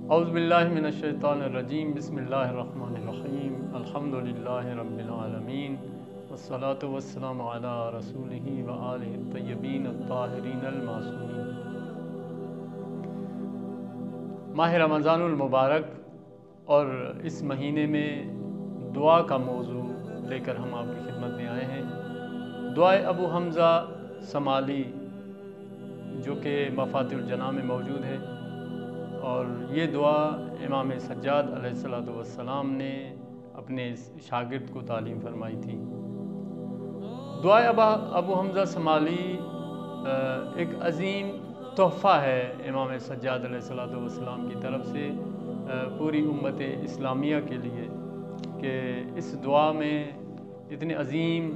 اعوذ باللہ من الشیطان الرجیم، بسم اللہ الرحمن الرحیم، الحمدللہ رب العالمین، والصلاة والسلام علی رسولہ وآلہ الطیبین الطاہرین المعصومین۔ ماہ رمضان المبارک اور اس مہینے میں دعا کا موضوع لے کر ہم آپ کی خدمت میں آئے ہیں۔ دعائے ابو حمزہ سمالی جو کہ مفاتیح الجناح میں موجود ہے، اور یہ دعا امام سجاد علیہ السلام نے اپنے شاگرد کو تعلیم فرمائی تھی۔ دعائے ابو حمزہ سمالی ایک عظیم تحفہ ہے امام سجاد علیہ السلام کی طرف سے پوری امت اسلامیہ کے لیے، کہ اس دعا میں اتنے عظیم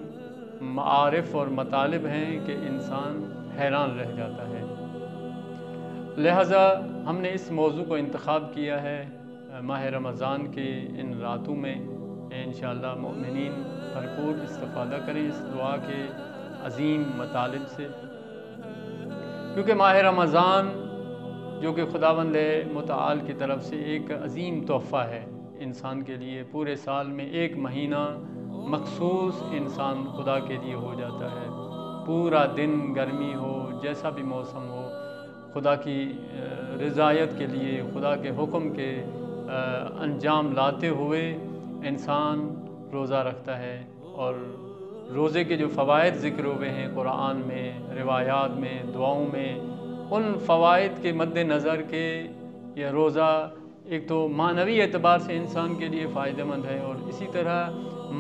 معارف اور مطالب ہیں کہ انسان حیران رہ جاتا ہے۔ لہٰذا ہم نے اس موضوع کو انتخاب کیا ہے ماہ رمضان کے ان راتوں میں، انشاءاللہ مومنین بھرپور استفادہ کریں اس دعا کے عظیم مطالب سے، کیونکہ ماہ رمضان جو کہ خداوند متعال کی طرف سے ایک عظیم تحفہ ہے انسان کے لیے۔ پورے سال میں ایک مہینہ مخصوص انسان خدا کے لیے ہو جاتا ہے، پورا دن گرمی ہو، جیسا بھی موسم ہو، خدا کی رضایت کے لیے، خدا کے حکم کے انجام لاتے ہوئے انسان روزہ رکھتا ہے۔ اور روزے کے جو فوائد ذکر ہوئے ہیں قرآن میں، روایات میں، دعاؤں میں، ان فوائد کے مد نظر کے یہ روزہ ایک تو معنوی اعتبار سے انسان کے لیے فائدہ مند ہے، اور اسی طرح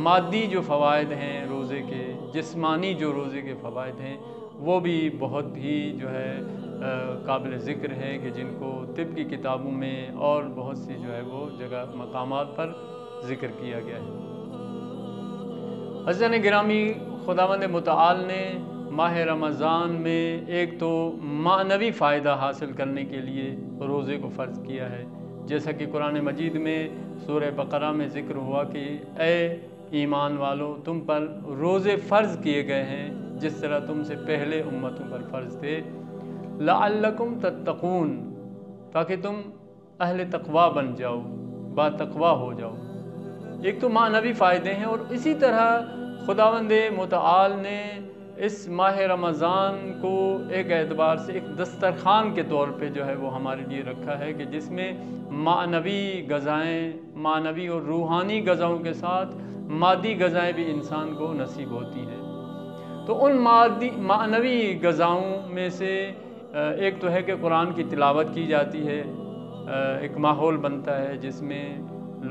مادی جو فوائد ہیں روزے کے، جسمانی جو روزے کے فوائد ہیں، وہ بھی بہت ہی جو ہے قابل ذکر ہے، کہ جن کو طب کی کتابوں میں اور بہت سی جو ہے وہ جگہ مقامات پر ذکر کیا گیا ہے۔ عزیزان گرامی، خداوند متعال نے ماہ رمضان میں ایک تو معنوی فائدہ حاصل کرنے کے لیے روزے کو فرض کیا ہے، جیسا کہ قرآن مجید میں سورہ بقرہ میں ذکر ہوا کہ اے ایمان والو، تم پر روزے فرض کیے گئے ہیں جس طرح تم سے پہلے امتوں پر فرض تھے، لعلکم تتقون، تاکہ تم اہل تقوی بن جاؤ، با تقوی ہو جاؤ۔ ایک تو معنوی فائدے ہیں، اور اسی طرح خداوند متعال نے اس ماہ رمضان کو ایک اعتبار سے ایک دسترخوان کے طور پہ جو ہے وہ ہمارے لیے رکھا ہے، کہ جس میں معنوی غذائیں، معنوی اور روحانی غذاؤں کے ساتھ مادی غذائیں بھی انسان کو نصیب ہوتی ہیں۔ تو ان معنوی غذاؤں میں سے ایک تو ہے کہ قرآن کی تلاوت کی جاتی ہے، ایک ماحول بنتا ہے جس میں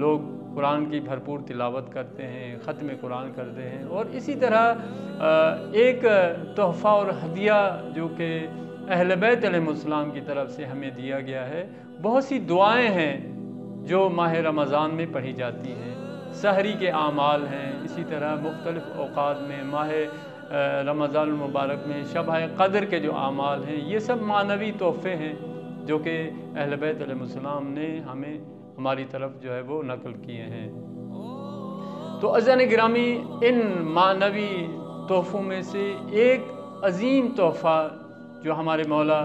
لوگ قرآن کی بھرپور تلاوت کرتے ہیں، ختم قرآن کرتے ہیں، اور اسی طرح ایک تحفہ اور ہدیہ جو کہ اہل بیت علیہ السلام کی طرف سے ہمیں دیا گیا ہے، بہت سی دعائیں ہیں جو ماہ رمضان میں پڑھی جاتی ہیں، سحری کے اعمال ہیں، اسی طرح مختلف اوقات میں ماہ رمضان المبارک میں شب قدر کے جو اعمال ہیں، یہ سب معنوی تحفے ہیں جو کہ اہل بیت علیہ السلام نے ہماری طرف جو ہے وہ نقل کیے ہیں۔ تو عزیزان گرامی، ان معنوی تحفوں میں سے ایک عظیم تحفہ جو ہمارے مولا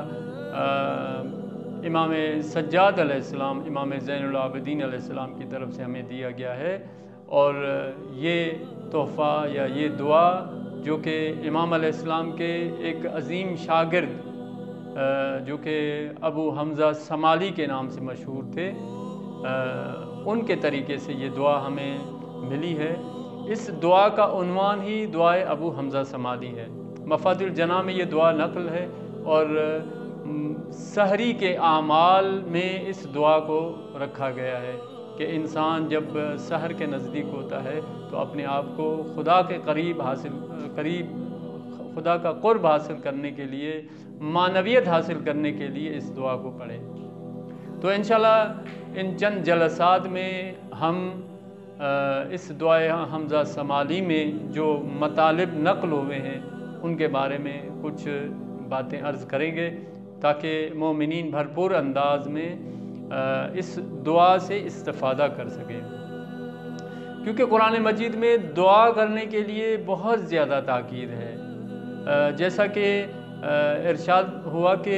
امام سجاد علیہ السلام، امام زین العابدین علیہ السلام کی طرف سے ہمیں دیا گیا ہے، اور یہ تحفہ یا یہ دعا جو کہ امام علیہ السلام کے ایک عظیم شاگرد جو کہ ابو حمزہ سمالی کے نام سے مشہور تھے، ان کے طریقے سے یہ دعا ہمیں ملی ہے۔ اس دعا کا عنوان ہی دعائے ابو حمزہ سمالی ہے۔ مفاتیح الجناح میں یہ دعا نقل ہے، اور سحری کے اعمال میں اس دعا کو رکھا گیا ہے کہ انسان جب سحر کے نزدیک ہوتا ہے تو اپنے آپ کو خدا کے خدا کا قرب حاصل کرنے کے لیے، معنویت حاصل کرنے کے لیے اس دعا کو پڑھے۔ تو انشاءاللہ ان چند جلسات میں ہم اس دعائے حمزہ سمالی میں جو مطالب نقل ہوئے ہیں ان کے بارے میں کچھ باتیں عرض کریں گے، تاکہ مومنین بھرپور انداز میں اس دعا سے استفادہ کر سکیں، کیونکہ قرآن مجید میں دعا کرنے کے لیے بہت زیادہ تاکید ہے۔ جیسا کہ ارشاد ہوا کہ